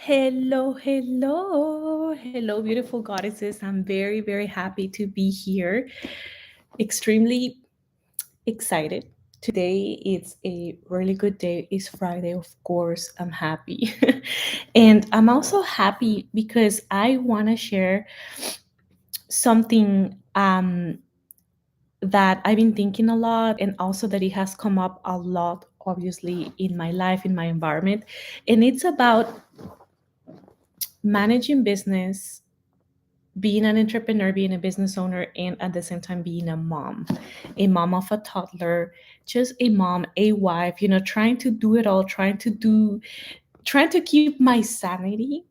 Hello, hello, hello, beautiful goddesses. I'm very, very happy to be here. Extremely excited. Today it's a really good day. It's Friday, of course. I'm happy. And I'm also happy because I want to share something that I've been thinking a lot, and also that it has come up a lot, obviously, in my life, in my environment. And it's about managing business, being an entrepreneur, being a business owner, and at the same time being a mom of a toddler, just a mom, a wife, trying to do it all, trying to keep my sanity,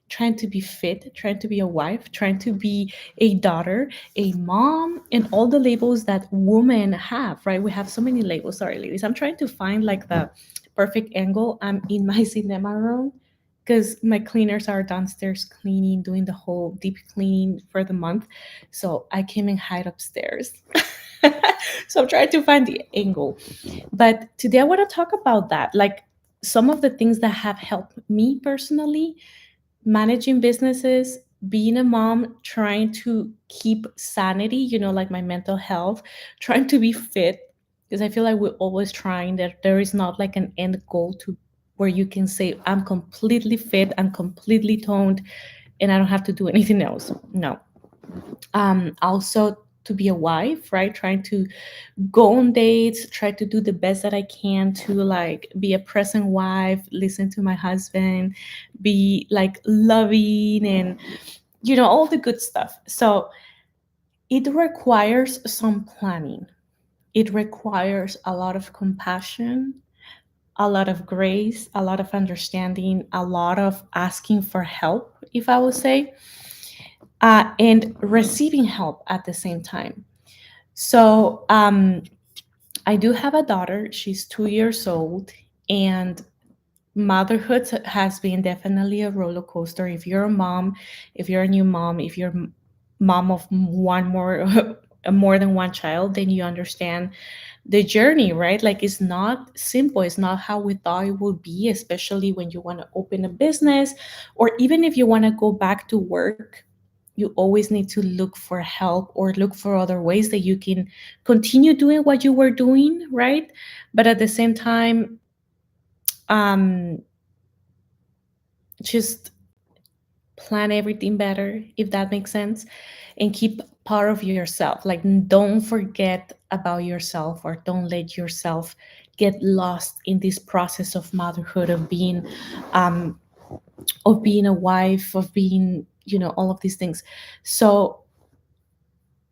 trying to be fit, trying to be a wife, trying to be a daughter, a mom, and all the labels that women have, right? We have so many labels. Sorry, ladies. I'm trying to find like the perfect angle. I'm in my cinema room because my cleaners are downstairs cleaning, doing the whole deep cleaning for the month. So I came and hide upstairs. So I'm trying to find the angle. But today I want to talk about that. Like some of the things that have helped me personally managing businesses, being a mom, trying to keep sanity, like my mental health, trying to be fit, because I feel like we're always trying that there is not like an end goal to where you can say, I'm completely fit, I'm completely toned, and I don't have to do anything else. No. Also, to be a wife, right? Trying to go on dates, try to do the best that I can to like be a present wife, listen to my husband, be like loving and all the good stuff. So it requires some planning. It requires a lot of compassion, a lot of grace, a lot of understanding, a lot of asking for help, if I would say, and receiving help at the same time. So I do have a daughter. She's 2 years old, and motherhood has been definitely a roller coaster. If you're a mom, if you're a new mom, if you're mom of one more more than one child, then you understand the journey, right? Like it's not simple. It's not how we thought it would be, especially when you want to open a business, or even if you want to go back to work. You always need to look for help or look for other ways that you can continue doing what you were doing, right? But at the same time, um, just plan everything better, if that makes sense, and keep part of yourself. Like, don't forget about yourself, or don't let yourself get lost in this process of motherhood, um, of being a wife, of being, all of these things. So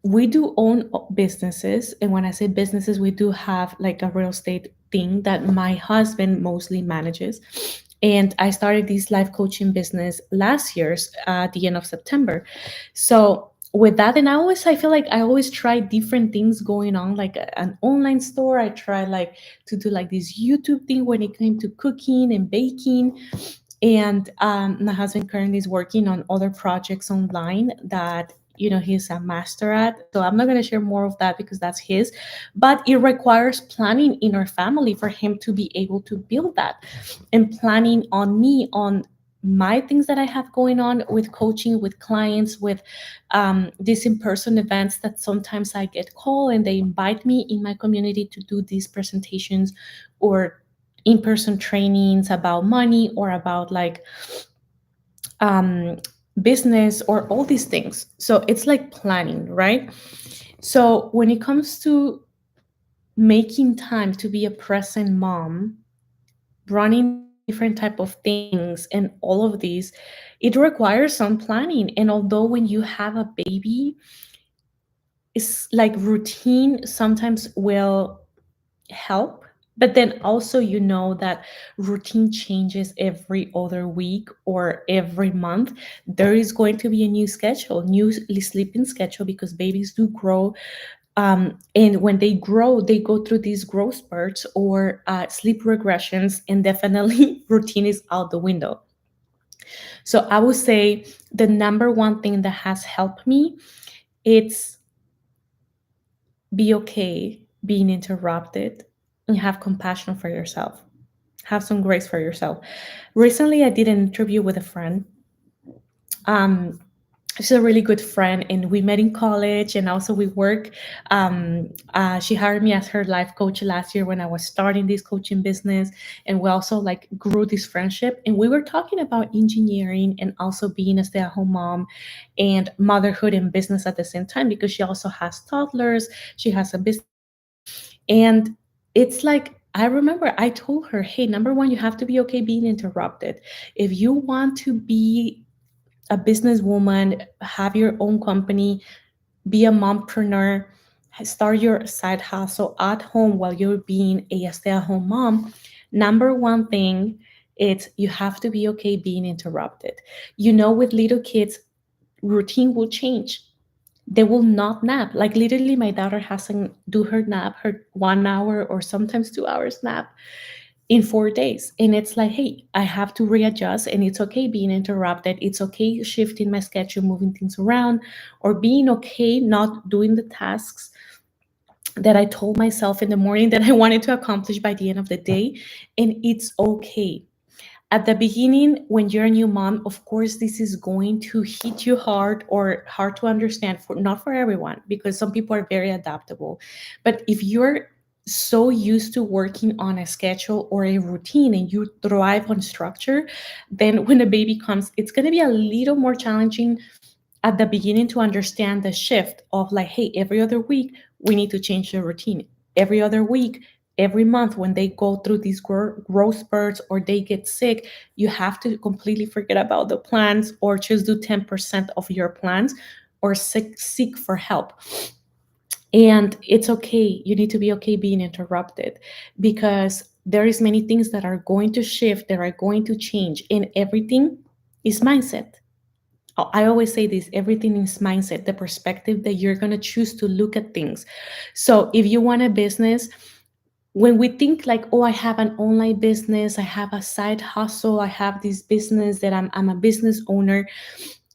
we do own businesses, and when I say businesses, we do have like a real estate thing that my husband mostly manages. And I started this life coaching business last year's at the end of September. So with that, and I feel like I always try different things going on, like an online store. I try like to do like this YouTube thing when it came to cooking and baking. And my husband currently is working on other projects online that he's a master at. So I'm not going to share more of that because that's his, but it requires planning in our family for him to be able to build that, and planning on me, on my things that I have going on with coaching, with clients, with these in-person events that sometimes I get called and they invite me in my community to do these presentations, or in-person trainings about money, or about like um, business, or all these things. So it's like planning, right? So when it comes to making time to be a present mom, running different type of things, and all of these, it requires some planning. And although when you have a baby, it's like routine sometimes will help, but then also that routine changes every other week or every month. There is going to be a new schedule, new sleeping schedule, because babies do grow, and when they grow, they go through these growth spurts, or sleep regressions, and definitely routine is out the window. So I would say the number one thing that has helped me, it's be okay being interrupted, and have compassion for yourself. Have some grace for yourself. Recently, I did an interview with a friend. Um, she's a really good friend, and we met in college, and also we work. She hired me as her life coach last year when I was starting this coaching business, and we also like grew this friendship. And we were talking about engineering and also being a stay-at-home mom and motherhood and business at the same time, because she also has toddlers. She has a business, and it's like I remember I told her, "Hey, number one, you have to be okay being interrupted. If you want to be a businesswoman, have your own company, be a mompreneur, start your side hustle at home while you're being a stay-at-home mom. Number one thing is you have to be okay being interrupted. With little kids, routine will change. They will not nap. Like literally, my daughter hasn't do her nap, her 1 hour or sometimes 2 hours nap in 4 days. And it's like, hey, I have to readjust, and it's okay being interrupted. It's okay shifting my schedule, moving things around, or being okay not doing the tasks that I told myself in the morning that I wanted to accomplish by the end of the day. And it's okay. At the beginning, when you're a new mom, of course, this is going to hit you hard or hard to understand, for not for everyone, because some people are very adaptable. But if you're so used to working on a schedule or a routine and you thrive on structure, then when a baby comes, it's going to be a little more challenging at the beginning to understand the shift of like, hey, every other week we need to change the routine. Every other week, every month, when they go through these growth spurts or they get sick, you have to completely forget about the plans or just do 10% of your plans or seek for help. And it's okay. You need to be okay being interrupted, because there is many things that are going to shift, that are going to change, and everything is mindset. I always say this, everything is mindset, the perspective that you're going to choose to look at things. So if you want a business, when we think like, oh, I have an online business, I have a side hustle, I have this business that I'm a business owner,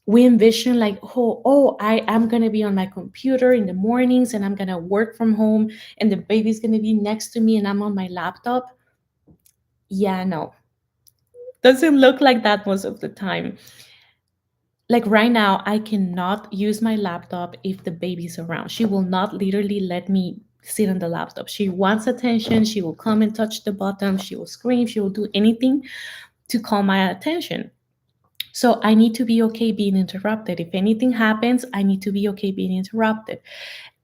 we envision like, oh, I am going to be on my computer in the mornings and I'm going to work from home and the baby's going to be next to me and I'm on my laptop. Yeah, no, doesn't look like that most of the time. Like right now, I cannot use my laptop if the baby's around. She will not literally let me sit on the laptop. She wants attention. She will come and touch the button. She will scream. She will do anything to call my attention. So I need to be okay being interrupted. If anything happens, I need to be okay being interrupted.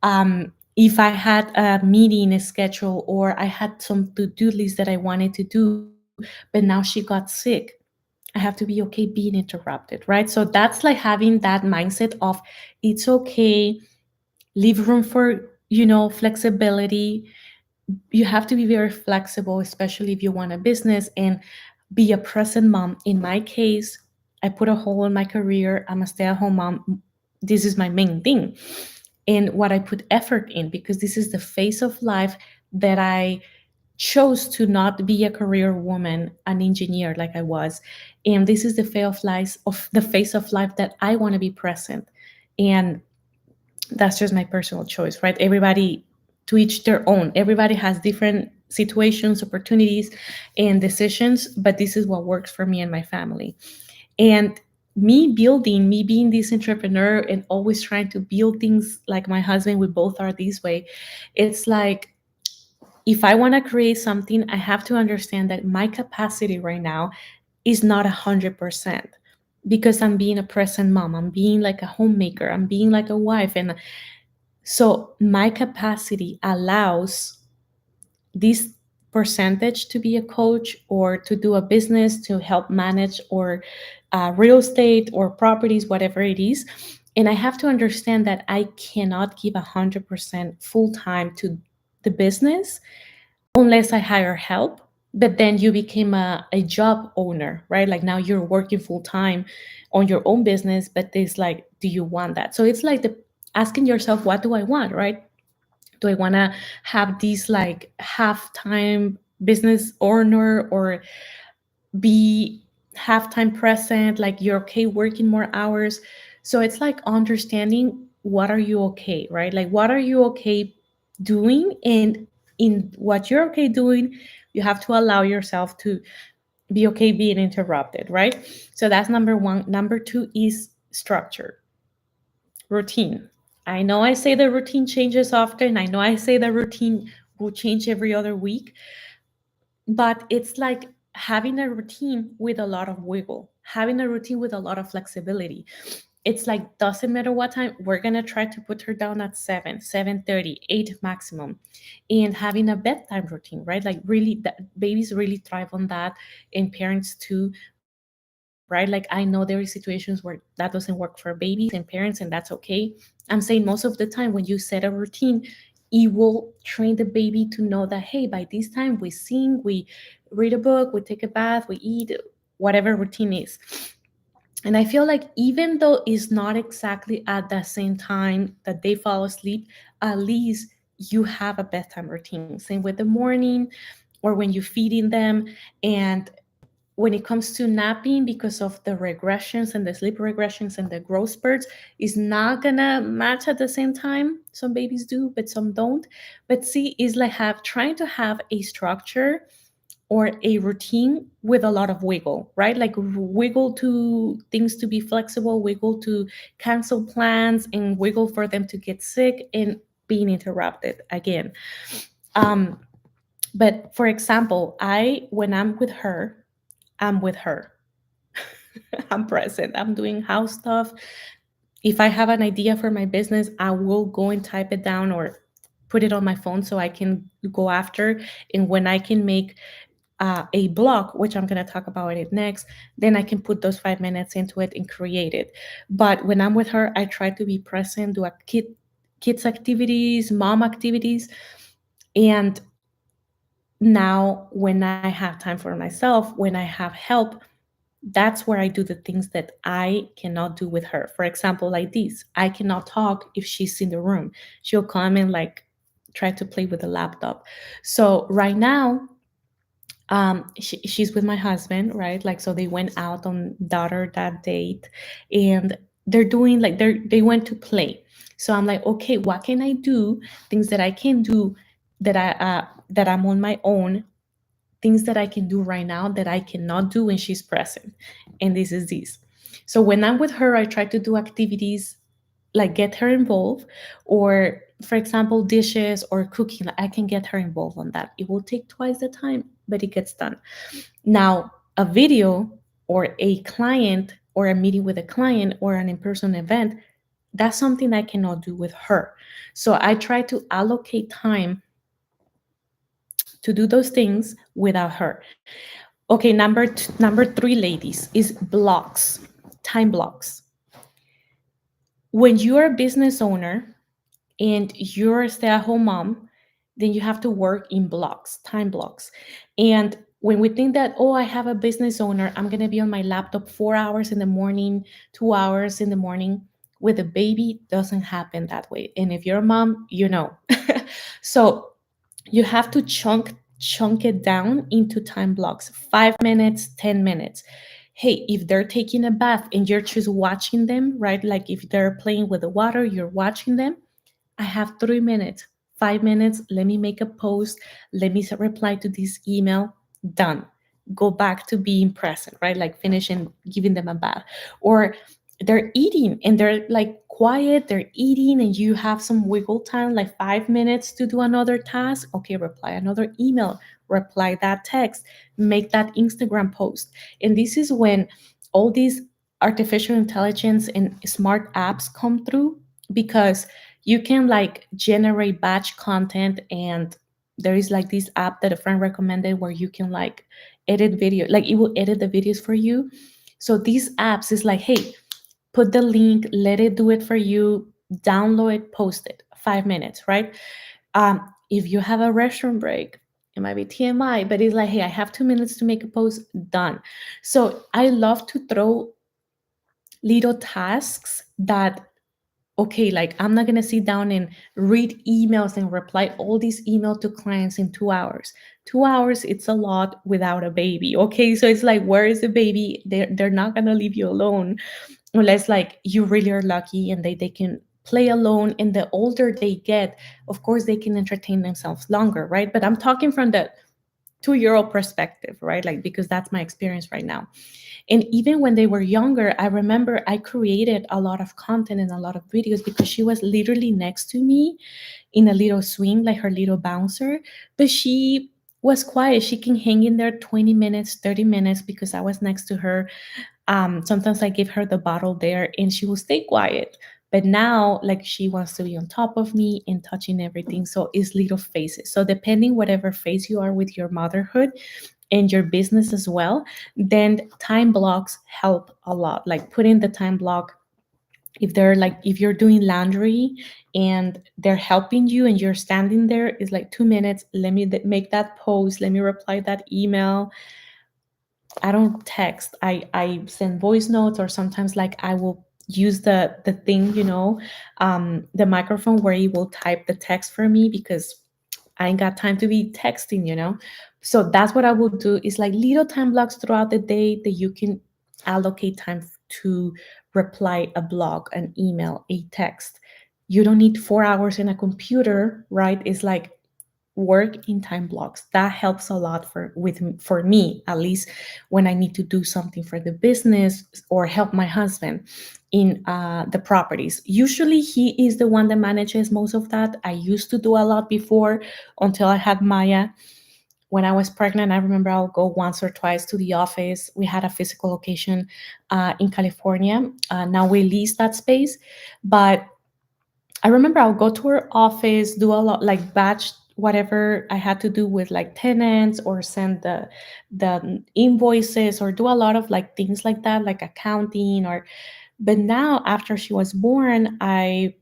If I had a meeting a schedule or I had some to-do list that I wanted to do, but now she got sick, I have to be okay being interrupted, right? So that's like having that mindset of it's okay, leave room for, flexibility. You have to be very flexible, especially if you want a business, and be a present mom. In my case, I put a hole in my career. I'm a stay at home mom. This is my main thing. And what I put effort in, because this is the phase of life that I chose to not be a career woman, an engineer like I was. And this is the phase of life that I want to be present. And that's just my personal choice, right? Everybody to each their own. Everybody has different situations, opportunities, and decisions, but this is what works for me and my family. And me being this entrepreneur and always trying to build things like my husband, we both are this way. It's like, if I want to create something, I have to understand that my capacity right now is not 100%, because I'm being a present mom. I'm being like a homemaker. I'm being like a wife. And so my capacity allows this percentage to be a coach or to do a business, to help manage or real estate or properties, whatever it is. And I have to understand that I cannot give 100% full time to the business unless I hire help. But then you became a job owner, right? Like now you're working full time on your own business, but it's like, do you want that? So it's like asking yourself, what do I want, right? Do I want to have these like half time business owner, or be half time present? Like you're okay working more hours. So it's like understanding what are you okay, right? Like what are you okay doing? And in what you're okay doing, You have to allow yourself to be okay being interrupted, right? So that's number one. Number two is structure, routine. I know I say the routine changes often. I know I say the routine will change every other week, but it's like having a routine with a lot of wiggle, having a routine with a lot of flexibility. It's like doesn't matter what time, we're gonna try to put her down at 7, 7:30, 8 maximum. And having a bedtime routine, right? Like really that babies really thrive on that, and parents too, right? Like I know there are situations where that doesn't work for babies and parents, and that's okay. I'm saying most of the time when you set a routine, it will train the baby to know that, hey, by this time we sing, we read a book, we take a bath, we eat, whatever routine is. And I feel like even though it's not exactly at the same time that they fall asleep, at least you have a bedtime routine. Same with the morning or when you're feeding them. And when it comes to napping, because of the regressions and the sleep regressions and the growth spurts, is not gonna match at the same time. Some babies do, but some don't. But see, it's like trying to have a structure or a routine with a lot of wiggle, right? Like wiggle to things to be flexible, wiggle to cancel plans, and wiggle for them to get sick and being interrupted again. Um, but for example, when I'm with her, I'm with her. I'm present. I'm doing house stuff. If I have an idea for my business, I will go and type it down or put it on my phone so I can go after. And when I can make a blog, which I'm going to talk about it next, then I can put those 5 minutes into it and create it. But when I'm with her, I try to be present, do a kids activities, mom activities. And now when I have time for myself, when I have help, that's where I do the things that I cannot do with her. For example, like this, I cannot talk if she's in the room. She'll come and like try to play with the laptop. So right now, she's with my husband, right? Like, so they went out on daughter that date, and they're doing like they went to play. So I'm like, okay, what can I do? Things that I can do that I'm on my own, things that I can do right now that I cannot do when she's present. And this is this. So when I'm with her, I try to do activities like get her involved, or for example, dishes or cooking. I can get her involved on that. It will take twice the time, but it gets done. Now, a video or a client or a meeting with a client or an in-person event, that's something I cannot do with her. So I try to allocate time to do those things without her. Okay, number three, ladies, is blocks, time blocks. When you're a business owner and you're a stay-at-home mom, then you have to work in blocks, time blocks. And when we think that, oh, I have a business owner, I'm gonna be on my laptop 4 hours in the morning, 2 hours in the morning. With a baby, doesn't happen that way. And if you're a mom, you know. So you have to chunk it down into time blocks, 5 minutes, 10 minutes. Hey, if they're taking a bath and you're just watching them, right? Like if they're playing with the water, you're watching them. I have 3 minutes, 5 minutes. Let me make a post. Let me reply to this email. Done. Go back to being present, right? Like finishing giving them a bath. Or they're eating and they're like quiet, they're eating, and you have some wiggle time, like 5 minutes to do another task. Okay, reply another email, reply that text, make that Instagram post. And this is when all these artificial intelligence and smart apps come through, because you can like generate batch content. And there is like this app that a friend recommended where you can like edit video, like it will edit the videos for you. So these apps is like, hey, put the link, let it do it for you, download it, post it, 5 minutes, right? If you have a restroom break, it might be TMI, but it's like, hey, I have 2 minutes to make a post, done. So I love to throw little tasks that, okay, like I'm not gonna sit down and read emails and reply all these emails to clients in 2 hours. 2 hours, it's a lot without a baby. Okay, so it's like, where is the baby? They're not gonna leave you alone unless like you really are lucky and they can play alone. And the older they get, of course they can entertain themselves longer, right? But I'm talking from the 2-year old perspective, right? Like, because that's my experience right now. And even when they were younger, I remember I created a lot of content and a lot of videos because she was literally next to me in a little swing, like her little bouncer. But she was quiet. She can hang in there 20 minutes, 30 minutes because I was next to her. Sometimes I give her the bottle there and she will stay quiet. But now, like, she wants to be on top of me and touching everything. So it's little phases. So depending whatever phase you are with your motherhood and your business as well, then time blocks help a lot. Like putting the time block, if they're like, if you're doing laundry and they're helping you and you're standing there, it's like 2 minutes. Let me make that post. Let me reply that email. I don't text. I send voice notes, or sometimes like I will use the thing, the microphone where it will type the text for me because I ain't got time to be texting. So that's what I will do, is like little time blocks throughout the day that you can allocate time to reply a blog, an email, a text. You don't need 4 hours in a computer, right? It's like work in time blocks. That helps a lot for me, at least when I need to do something for the business or help my husband in the properties. Usually he is the one that manages most of that. I used to do a lot before, until I had Maya. When I was pregnant, I remember I'll go once or twice to the office. We had a physical location in California. Now we lease that space, but I remember I'll go to her office, do a lot, like batch whatever I had to do with like tenants, or send the invoices, or do a lot of like things like that, like accounting. Or But now, after she was born, I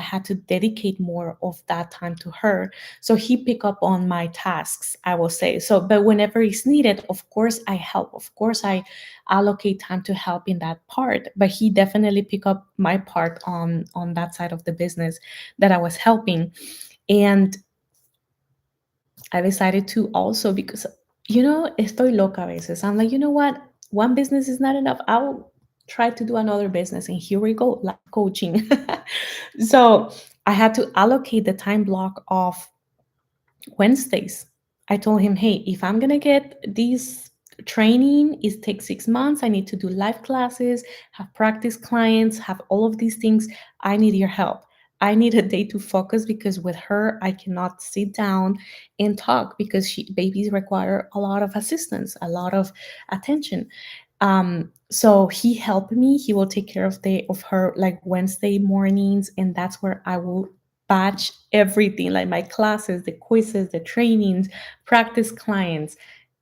had to dedicate more of that time to her. So he pick up on my tasks, I will say. So, but whenever it's needed, of course I help. Of course I allocate time to help in that part. But he definitely pick up my part on that side of the business that I was helping. And I decided to also, because, estoy loca a veces. I'm like, you know what? One business is not enough. I'll try to do another business. And here we go, life coaching. So I had to allocate the time block of Wednesdays. I told him, hey, if I'm going to get these training, it takes 6 months. I need to do live classes, have practice clients, have all of these things. I need your help. I need a day to focus, because with her, I cannot sit down and talk, because babies require a lot of assistance, a lot of attention. So he helped me. He will take care of her like Wednesday mornings, and that's where I will batch everything, like my classes, the quizzes, the trainings, practice clients,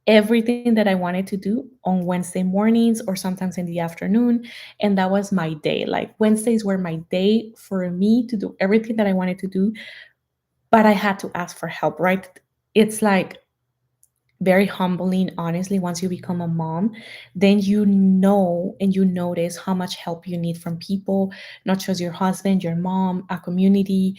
everything that I wanted to do on Wednesday mornings, or sometimes in the afternoon. And that was my day. Like Wednesdays were my day for me to do everything that I wanted to do, but I had to ask for help, right? It's like very humbling, honestly. Once you become a mom, then you know and you notice how much help you need from people, not just your husband, your mom, a community,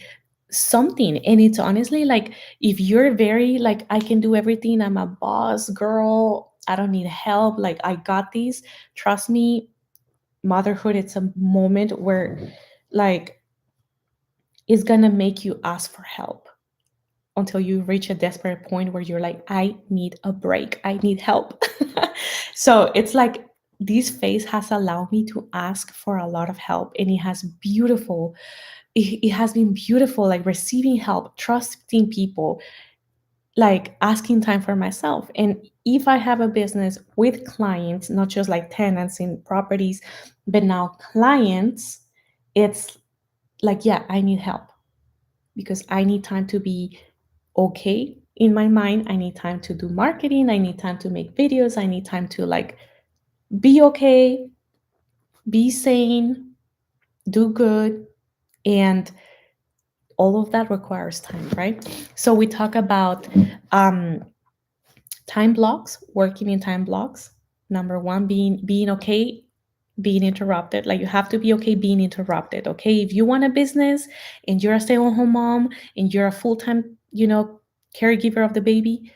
something. And it's honestly like, if you're very like, I can do everything, I'm a boss girl, I don't need help, like I got these, trust me, motherhood, it's a moment where, like, it's gonna make you ask for help until you reach a desperate point where you're like, I need a break, I need help. So it's like, this phase has allowed me to ask for a lot of help, and it has been beautiful, like receiving help, trusting people, like asking time for myself. And if I have a business with clients, not just like tenants in properties, but now clients, it's like, yeah, I need help, because I need time to be okay in my mind. I need time to do marketing. I need time to make videos. I need time to like be okay, be sane, do good. And all of that requires time, right? So we talk about um, time blocks, working in time blocks. Number one, being okay, being interrupted. Like, you have to be okay being interrupted. Okay, if you want a business and you're a stay-at-home mom and you're a full-time, caregiver of the baby,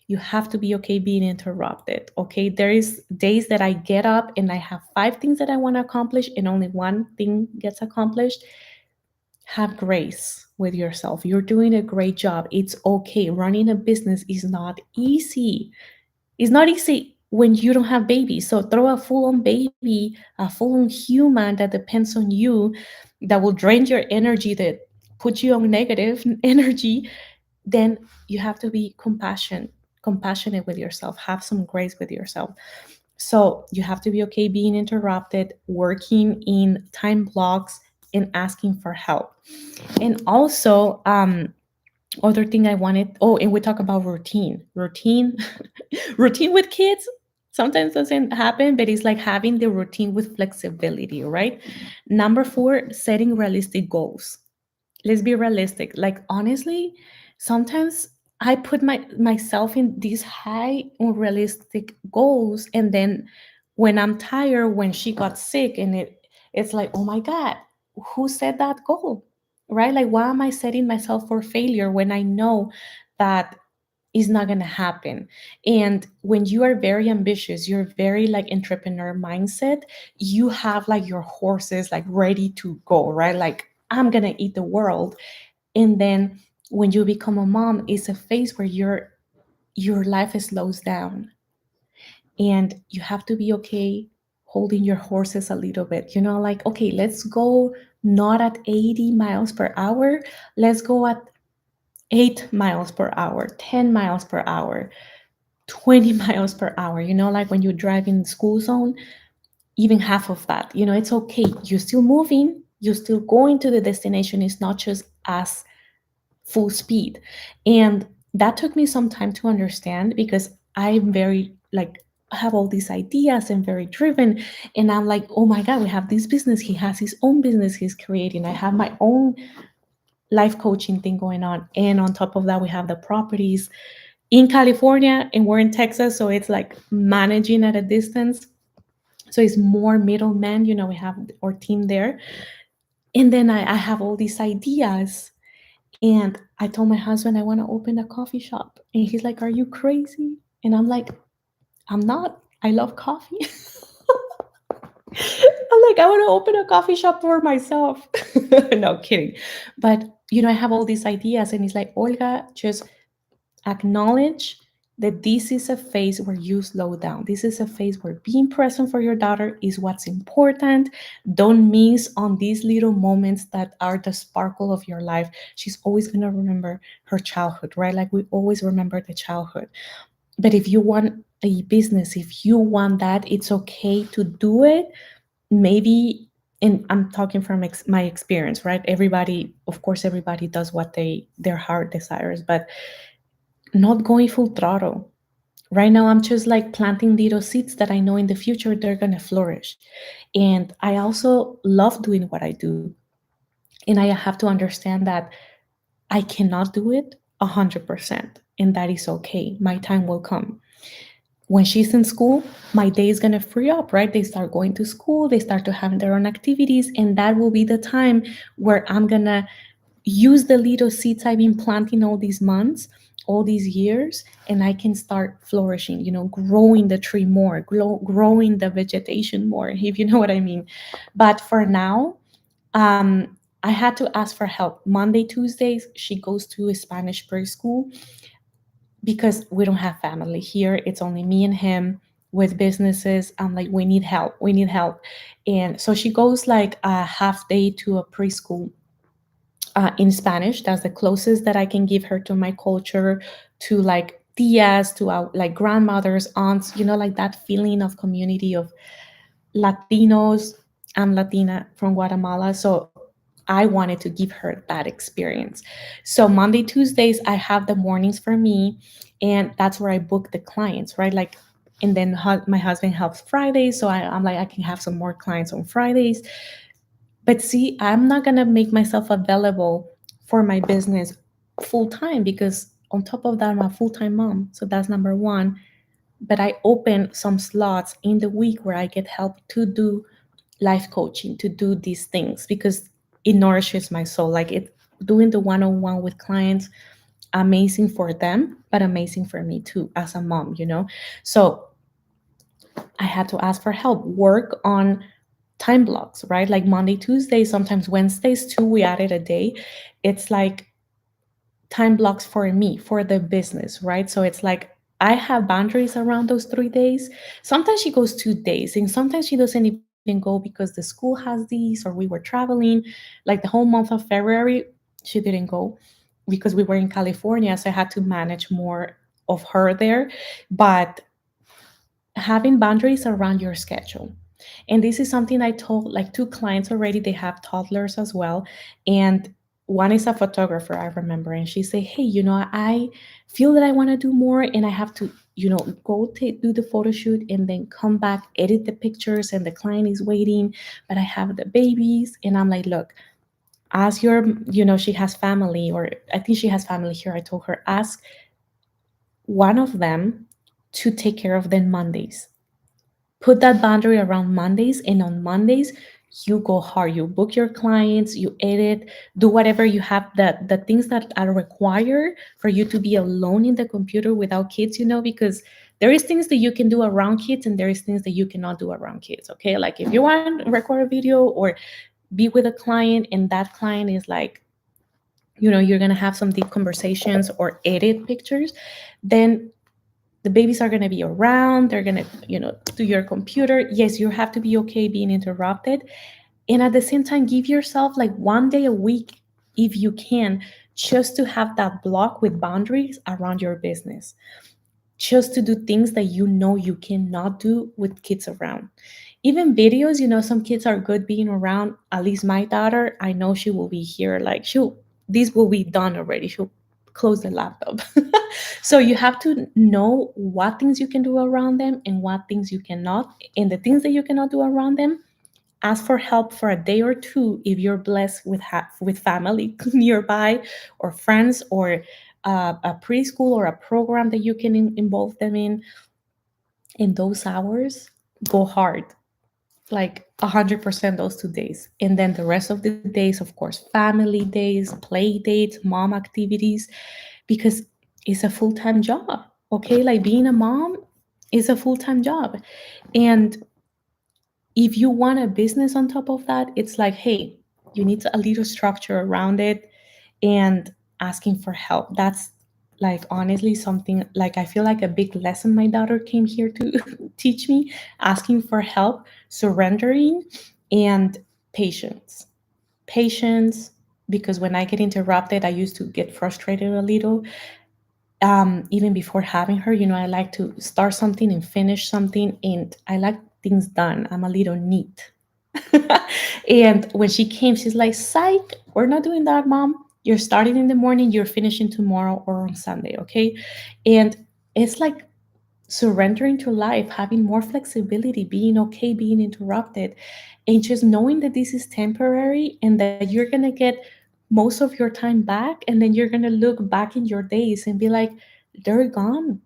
you have to be okay being interrupted. Okay, there is days that I get up and I have 5 things that I want to accomplish and only one thing gets accomplished. Have grace with yourself. You're doing a great job. It's okay. Running a business is not easy. It's not easy when you don't have babies. So throw a full on baby, a full on human that depends on you, that will drain your energy, that puts you on negative energy. Then you have to be compassionate with yourself. Have some grace with yourself. So you have to be okay being interrupted, working in time blocks, and asking for help. And also, other thing I wanted. Oh, and we talk about routine. Routine with kids sometimes doesn't happen, but it's like having the routine with flexibility, right? Number 4, setting realistic goals. Let's be realistic. Like, honestly, sometimes I put myself in these high unrealistic goals, and then when I'm tired, when she got sick, and it's like, oh my god, who set that goal, right? Like, why am I setting myself for failure when I know that is not going to happen? And when you are very ambitious, you're very like entrepreneur mindset, you have like your horses like ready to go, right? Like, I'm going to eat the world. And then when you become a mom, it's a phase where your life slows down, and you have to be okay holding your horses a little bit, like, okay, let's go not at 80 miles per hour, let's go at 8 miles per hour, 10 miles per hour, 20 miles per hour, like when you drive in the school zone, even half of that, it's okay. You're still moving, you're still going to the destination. It's not just as full speed. And that took me some time to understand, because I'm very like, I have all these ideas and very driven. And I'm like, oh my God, we have this business. He has his own business he's creating. I have my own life coaching thing going on. And on top of that, we have the properties in California, and we're in Texas. So it's like managing at a distance. So it's more middlemen, we have our team there. And then I have all these ideas. And I told my husband I want to open a coffee shop. And he's like, are you crazy? And I'm like, I'm not. I love coffee. I'm like, I want to open a coffee shop for myself. No kidding. But, I have all these ideas. And he's like, Olga, just acknowledge that this is a phase where you slow down. This is a phase where being present for your daughter is what's important. Don't miss on these little moments that are the sparkle of your life. She's always going to remember her childhood, right? Like, we always remember the childhood. But if you want a business, if you want that, it's okay to do it. Maybe, and I'm talking from my experience, right? Everybody, of course, everybody does what their heart desires, but not going full throttle. Right now, I'm just like planting little seeds that I know in the future they're going to flourish. And I also love doing what I do. And I have to understand that I cannot do it 100%. And that is okay. My time will come. When she's in school, my day is going to free up, right? They start going to school, they start to have their own activities. And that will be the time where I'm going to use the little seeds I've been planting all these months, all these years, and I can start flourishing, growing the tree more, growing the vegetation more, if you know what I mean. But for now, I had to ask for help. Monday, Tuesdays, she goes to a Spanish preschool because we don't have family here. It's only me and him with businesses. I'm like, we need help. We need help. And so she goes like a half day to a preschool in Spanish. That's the closest that I can give her to my culture, to like tias, to our like grandmothers, aunts, like that feeling of community of Latinos. I'm Latina from Guatemala. So I wanted to give her that experience. So Monday, Tuesdays, I have the mornings for me. And that's where I book the clients, right? Like, and then my husband helps Fridays. So I'm like, I can have some more clients on Fridays. But see, I'm not going to make myself available for my business full time, because on top of that, I'm a full time mom. So that's number one. But I open some slots in the week where I get help to do life coaching, to do these things, because it nourishes my soul. Like, it doing the one on one with clients, amazing for them, but amazing for me too as a mom. So I had to ask for help, work on time blocks, right? Like Monday, Tuesday, sometimes Wednesdays too, we added a day. It's like time blocks for me, for the business, right? So it's like I have boundaries around those 3 days. Sometimes she goes 2 days, and sometimes she doesn't even go because the school has these or we were traveling. Like the whole month of February, she didn't go because we were in California. So I had to manage more of her there. But having boundaries around your schedule. And this is something I told like two clients already. They have toddlers as well. And one is a photographer, I remember. And she said, hey, I feel that I want to do more and I have to, go do the photo shoot and then come back, edit the pictures, and the client is waiting, but I have the babies. And I'm like, look, ask she has family, or I think she has family here. I told her, ask one of them to take care of them Mondays. Put that boundary around Mondays, and on Mondays you go hard. You book your clients, you edit, do whatever you have, the things that are required for you to be alone in the computer without kids, because there is things that you can do around kids and there is things that you cannot do around kids. Okay, like if you want to record a video or be with a client and that client is like, you're going to have some deep conversations or edit pictures, then the babies are going to be around. They're going to do your computer. Yes, you have to be okay being interrupted, and at the same time give yourself like 1 day a week, if you can, just to have that block with boundaries around your business, just to do things that you cannot do with kids around. Even videos, some kids are good being around. At least my daughter, I know she will be here, like this will be done already. She'll close the laptop. So you have to know what things you can do around them and what things you cannot. And the things that you cannot do around them, ask for help for a day or two if you're blessed with with family nearby, or friends, or a preschool or a program that you can involve them in those hours. Go hard, like 100% those 2 days. And then the rest of the days, of course, family days, play dates, mom activities, because it's a full-time job. Okay, like being a mom is a full-time job. And if you want a business on top of that, it's like, hey, you need a little structure around it, and asking for help. That's like honestly something, like I feel like a big lesson my daughter came here to teach me: asking for help, surrendering, and patience. Patience, because when I get interrupted, I used to get frustrated a little. Even before having her, I like to start something and finish something, and I like things done. I'm a little neat. And when she came, she's like, psych, we're not doing that, mom. You're starting in the morning, you're finishing tomorrow or on Sunday, okay? And it's like surrendering to life, having more flexibility, being okay being interrupted, and just knowing that this is temporary and that you're going to get most of your time back. And then you're going to look back in your days and be like, they're gone.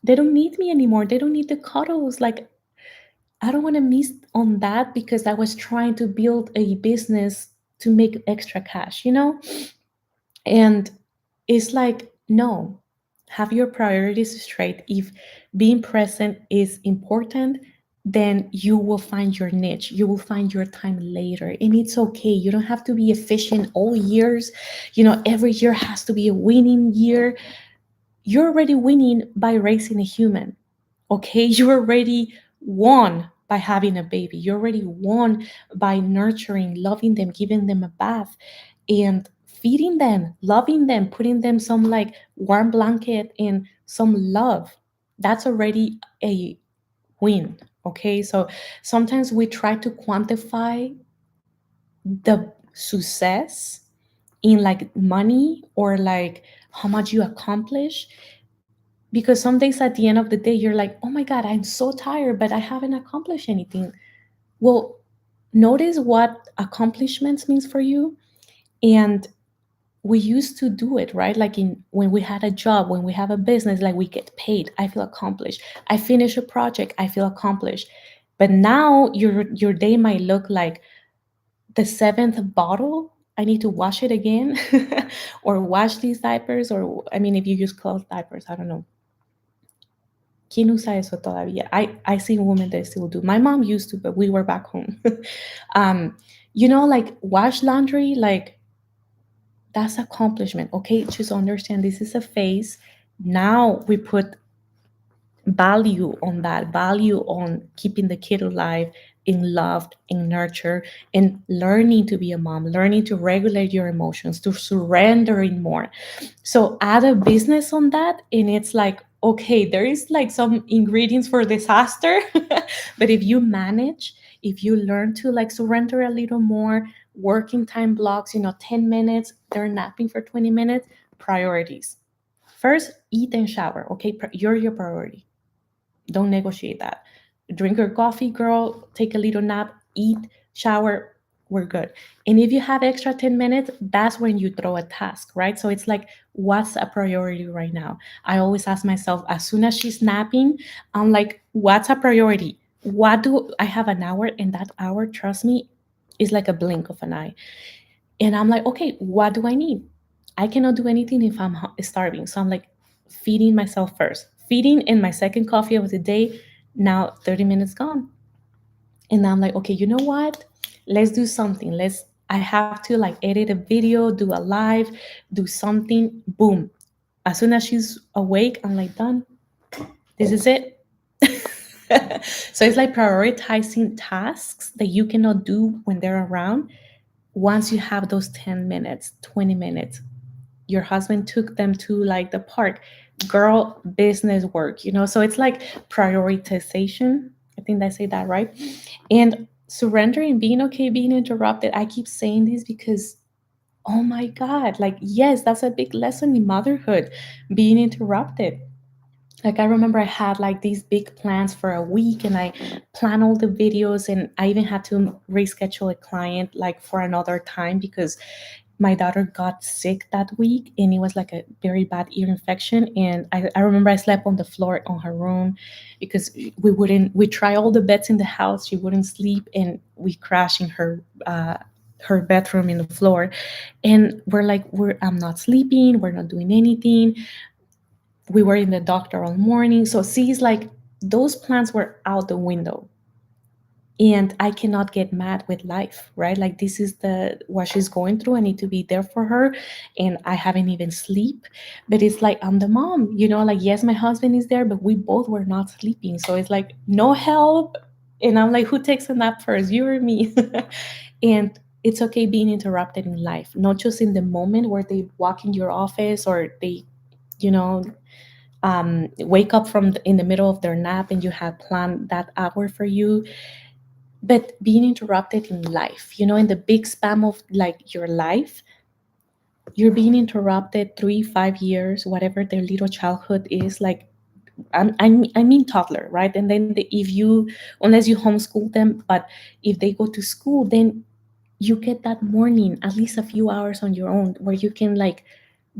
They don't need me anymore. They don't need the cuddles. Like, I don't want to miss on that because I was trying to build a business to make extra cash. And it's like, no, have your priorities straight. If being present is important, then you will find your niche. You will find your time later. And it's okay. You don't have to be efficient all years. Every year has to be a winning year. You're already winning by raising a human. Okay, you already won by having a baby. You already won by nurturing, loving them, giving them a bath, and feeding them, loving them, putting them some like warm blanket and some love. That's already a win. Okay, so sometimes we try to quantify the success in like money or like how much you accomplish, because some days at the end of the day you're like, oh my god, I'm so tired but I haven't accomplished anything. Well, notice what accomplishments means for you. And we used to do it, right? Like in when we had a job, when we have a business, like we get paid, I feel accomplished. I finish a project, I feel accomplished. But now your day might look like the seventh bottle, I need to wash it again, or wash these diapers, or I mean if you use cloth diapers, I don't know. ¿Quién usa eso todavía? I see women that still do. My mom used to, but we were back home. um, like wash laundry, like that's accomplishment. Okay, just understand this is a phase. Now we put value on that, value on keeping the kid alive, in loved, in nurture, and learning to be a mom, learning to regulate your emotions, to surrendering more. So add a business on that, and it's like, okay, there is like some ingredients for disaster, but if you manage, if you learn to like surrender a little more, working time blocks, 10 minutes, they're napping for 20 minutes, priorities. First, eat and shower. Okay, you're your priority. Don't negotiate that. Drink your coffee, girl, take a little nap, eat, shower, we're good. And if you have extra 10 minutes, that's when you throw a task, right? So it's like, what's a priority right now? I always ask myself, as soon as she's napping, I'm like, what's a priority? What do I have an hour? And that hour, trust me, is like a blink of an eye. And I'm like, okay, what do I need? I cannot do anything if I'm starving. So I'm like feeding myself first. Feeding in my second coffee of the day, now 30 minutes gone. And I'm like, okay, you know what? Let's do something. I have to like edit a video, do a live, do something. Boom. As soon as she's awake, I'm like, done. This is it. So it's like prioritizing tasks that you cannot do when they're around. Once you have those 10 minutes, 20 minutes, your husband took them to like the park, girl, business work, so it's like prioritization. I think I say that right. And surrendering, being okay being interrupted. I keep saying this because, oh my God, like, yes, that's a big lesson in motherhood, being interrupted. Like, I remember I had like these big plans for a week, and I plan all the videos, and I even had to reschedule a client like for another time because my daughter got sick that week, and it was like a very bad ear infection. And I remember I slept on the floor on her room because we try all the beds in the house, she wouldn't sleep, and we crashed in her bedroom in the floor. And we're like, I'm not sleeping, we're not doing anything. We were in the doctor all morning. So she's like, those plans were out the window, and I cannot get mad with life, right? Like, this is the what she's going through. I need to be there for her, and I haven't even sleep. But it's like, I'm the mom, like, yes, my husband is there, but we both were not sleeping. So it's like, no help. And I'm like, who takes a nap first, you or me? And it's okay being interrupted in life, not just in the moment where they walk in your office, or they, you know wake up in the middle of their nap, and you have planned that hour for you. But being interrupted in life, in the big span of like your life, you're being interrupted 3 5 years, whatever their little childhood is. Like, I mean toddler, right? And then if you, unless you homeschool them, but if they go to school, then you get that morning at least a few hours on your own, where you can like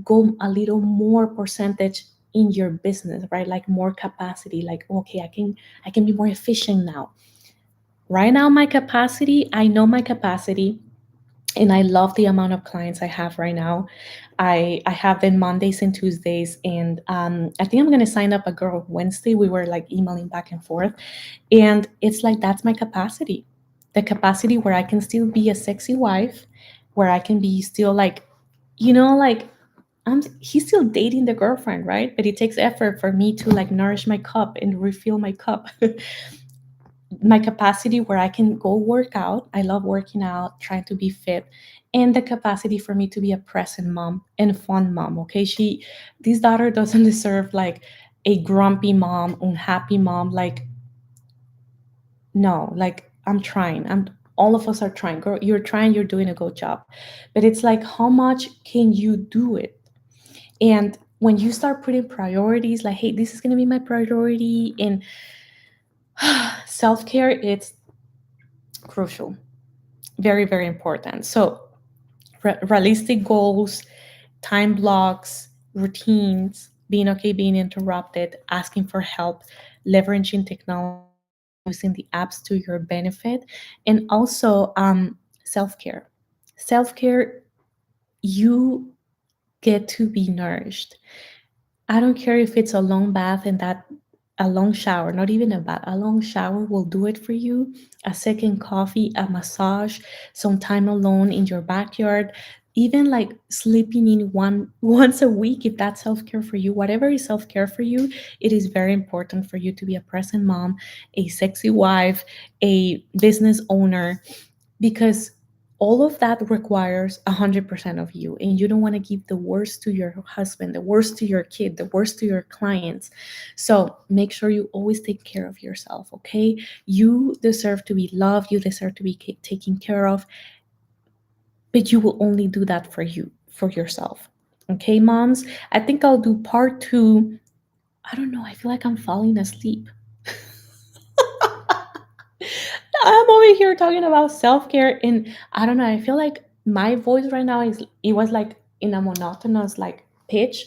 go a little more percentage in your business, right? Like more capacity, like, okay, I can be more efficient now. Right now, my capacity, I know my capacity, and I love the amount of clients I have right now. I have them Mondays and Tuesdays, and I think I'm gonna sign up a girl Wednesday. We were like emailing back and forth, and it's like, that's my capacity, the capacity where I can still be a sexy wife, where I can be still like, like, he's still dating the girlfriend, right? But it takes effort for me to like nourish my cup and refill my cup. My capacity where I can go work out. I love working out, trying to be fit, and the capacity for me to be a present mom and fun mom. Okay, this daughter doesn't deserve like a grumpy mom, unhappy mom. Like, no, like, I'm trying. All of us are trying. Girl, you're trying. You're doing a good job, but it's like, how much can you do it? And when you start putting priorities, like, hey, this is gonna be my priority, and self care, it's crucial. Very, very important. So, realistic goals, time blocks, routines, being okay being interrupted, asking for help, leveraging technology, using the apps to your benefit, and also self care. Self care, you get to be nourished. I don't care if it's a long bath, and that a long shower, not even a bath, a long shower will do it for you. A second coffee, a massage, some time alone in your backyard, even like sleeping in one once a week, if that's self-care for you, whatever is self-care for you, it is very important for you to be a present mom, a sexy wife, a business owner, because all of that requires 100% of you, and you don't want to give the worst to your husband, the worst to your kid, the worst to your clients. So make sure you always take care of yourself, okay? You deserve to be loved, you deserve to be taken care of, but you will only do that for you, for yourself. Okay, moms? I think I'll do part 2. I don't know, I feel like I'm falling asleep. I'm over here talking about self-care, and I don't know, I feel like my voice right now is, it was like in a monotonous like pitch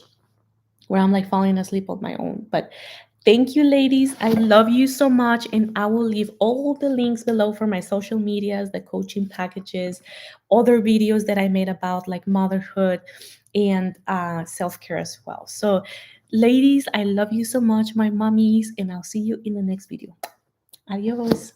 where I'm like falling asleep on my own. But thank you, ladies. I love you so much. And I will leave all the links below for my social medias, the coaching packages, other videos that I made about like motherhood and self-care as well. So ladies, I love you so much, my mummies, and I'll see you in the next video. Adios.